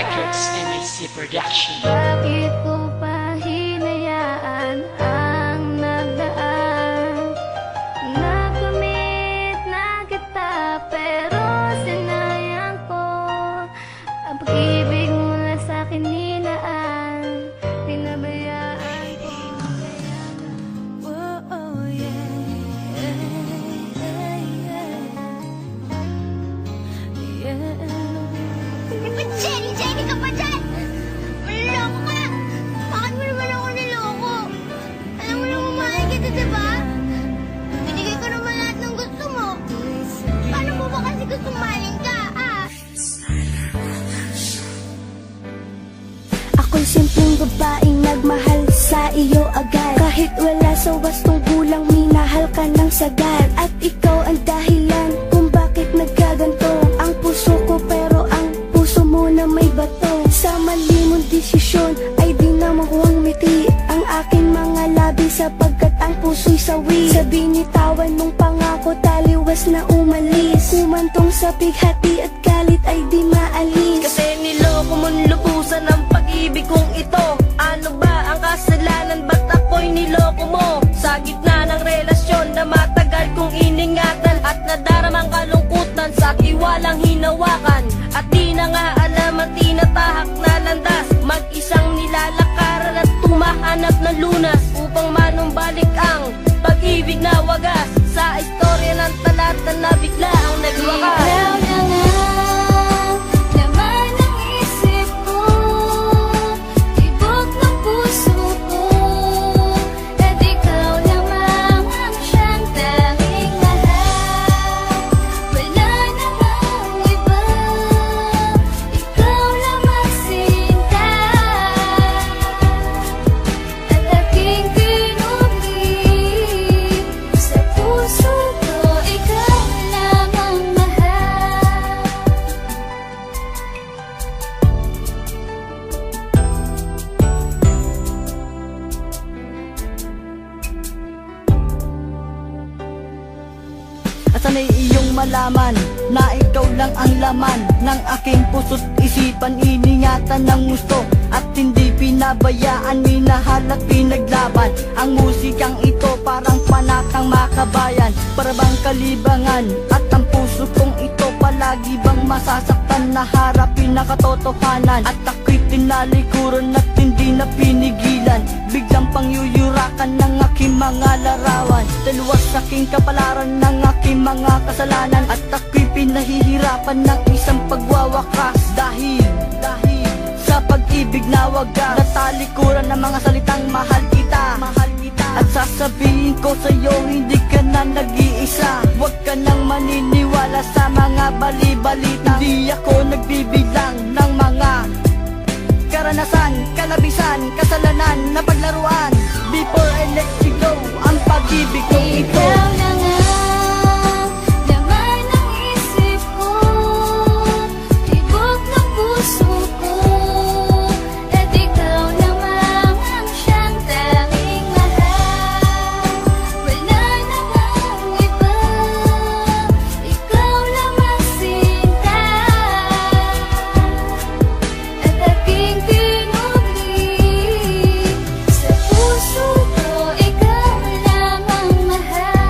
Records, MAC Production. Bakit ko pa hinayaan ang nagdaan? Nakamit na kita pero sinayang ko ang pag-ibig mula sa akin nilaan. Pinabayaan ko kaya oh, oh yeah, Jenny ka pa dyan! Manloloko ka! Bakit mo naman ako niloko? Alam mo naman mahal kita, diba? Binigay ko naman lahat ng gusto mo. Paano mo ba kasi gusto mahalin ka, ah? ako'y simpleng babaeng nagmahal sa iyo agad. Kahit wala sa wastong gulang, minahal ka ng sagad. At ikaw ang dahilan kung bakit nagkaganto ang puso ko, pero ang puso mo na may bato. Sa mali mong desisyon ay di na makuhang ngiti ang aking mga labi, sapagkat ang puso'y sawi. Sa binitawan mong pangako, taliwas na umalis. Kumantong sa bighati at galit ay di maalis. Kasi niloko mong lubusan ang pag-ibig kong ito. Ano ba ang kasalanan, ba't ako'y niloko mo? Sa gitna ng relasyon na matagal kong iningatan, at nadaramang kalungkutan sa tiwalang hinawakan. At di na nga alam ang tinatahak na landas, mag-isang nilalakaran at tumahanap ng lunas, upang manumbalik ang pag-ibig na wagas. Sa istorya ng talata na bigla ang nagwakas. Ikaw na nga, laman ng isip ko, tibok ng puso ko. At ikaw lamang ang siyang tanging mahal. Wala namang iba, ikaw lamang sinta. At aking pinupili sa puso ko, ikaw lamang mahal. At sana'y iyong malaman na ikaw lang ang laman ng aking puso't isipan, iningatan ng gusto at hindi pinabayaan, minahal at pinaglaban. Ang musikang ito parang panatang makabayan, para bang kalibangan, at ang puso kong ito palagi bang masasaktan na harapin na katotohanan. At ako'y tinalikuran at hindi na pinigilan, biglang pangyuyurakan ng aking mga larawan. Dalawas sa aking kapalaran ng aking mga kasalanan, at ako'y pinahihirapan ng isang pagwawakas. Dahil sa pag-ibig na wagas, natalikuran ng mga salitang mahal kita. At sasabihin ko sa'yo, hindi ka na nag-iisa. Huwag ka nang maniniwala sa mga bali-balita. Hindi ako nagbibilang ng mga karanasan, kalabisan, kasalanan na paglaruan. Before I let you go, ang pag-ibig kong ito. Ikaw na nga, laman ng isip ko, tibok ng puso ko. At ikaw lamang ang siyang tanging mahal. Wala namang iba, ikaw lamang sinta. At aking pinupili sa puso ko, ikaw lamang mahal.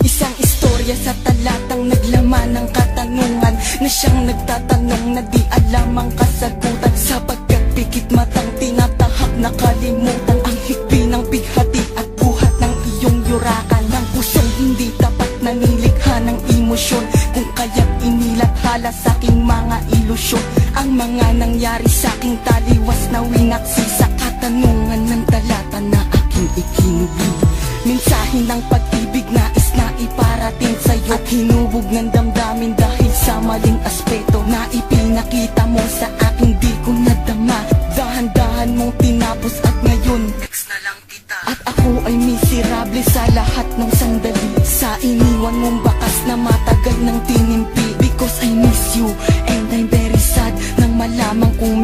Isang istorya sa talatang naglaman ng katanungan, na siyang nagtatanong na di alam ang kasagutan. Sapagkat pikit matang tinatahak na kalimutan ang higpi ng bighati at buhat ng iyong yurakan. Ng pusong hindi tapat na nilikha ng emosyon, kung kaya't inilathala sa aking mga ilusyon. Ang mga nangyari sa aking taliwas na winaksi sa katanungan ng talata na aking ikinubig. Mensahe ng pag-ibig nais na iparating sa'yo, at hinubog ng damdamin dahil sa maling aspeto na ipinakita mo sa aking di ko nadama. Dahan-dahan mong tinapos at ngayon next na lang kita. At ako ay miserable sa lahat ng sandali, sa iniwan mong bakas na matagal ng tinimpi. Because I miss you and I'm very sad nang malamang kung